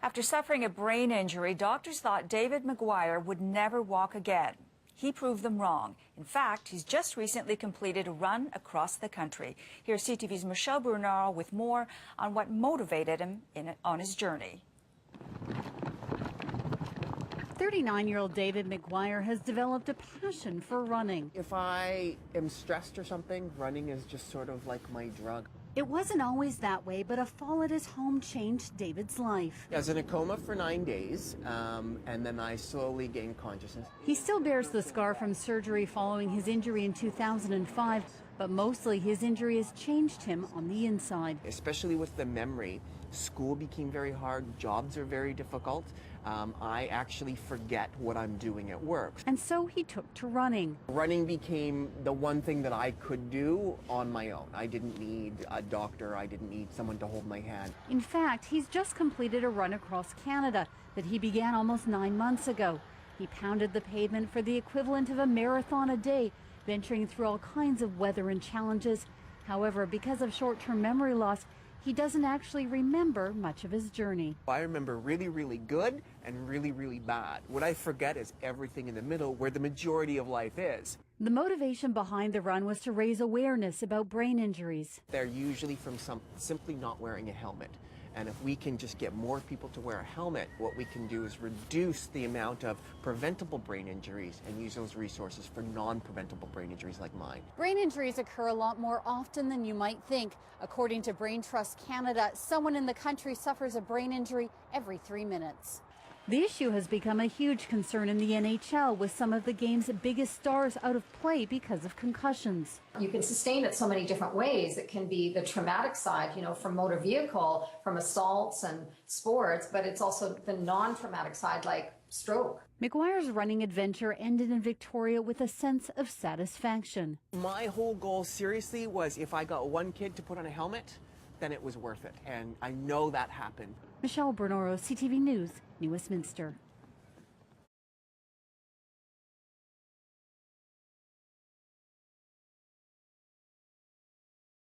After suffering a brain injury, doctors thought David McGuire would never walk again. He proved them wrong. In fact, he's just recently completed a run across the country. Here's CTV's Michelle Bernard with more on what motivated him on his journey. 39-year-old David McGuire has developed a passion for running. If I am stressed or something, running is just sort of like my drug. It wasn't always that way, but a fall at his home changed David's life. I was in a coma for 9 days, and then I slowly gained consciousness. He still bears the scar from surgery following his injury in 2005, but mostly his injury has changed him on the inside. Especially with the memory, school became very hard, jobs are very difficult. I actually forget what I'm doing at work. And so he took to running. Running became the one thing that I could do on my own. I didn't need a doctor, I didn't need someone to hold my hand. In fact, he's just completed a run across Canada that he began almost 9 months ago. He pounded the pavement for the equivalent of a marathon a day, venturing through all kinds of weather and challenges. However, because of short-term memory loss, he doesn't actually remember much of his journey. I remember really, really good and really, really bad. What I forget is everything in the middle where the majority of life is. The motivation behind the run was to raise awareness about brain injuries. They're usually from simply not wearing a helmet. And if we can just get more people to wear a helmet, what we can do is reduce the amount of preventable brain injuries and use those resources for non-preventable brain injuries like mine. Brain injuries occur a lot more often than you might think. According to Brain Trust Canada, someone in the country suffers a brain injury every 3 minutes. The issue has become a huge concern in the NHL, with some of the game's biggest stars out of play because of concussions. You can sustain it so many different ways. It can be the traumatic side, from motor vehicle, from assaults and sports, but it's also the non-traumatic side like stroke. McGuire's running adventure ended in Victoria with a sense of satisfaction. My whole goal, seriously, was if I got one kid to put on a helmet, then it was worth it. And I know that happened. Michelle Bernard, CTV News, New Westminster.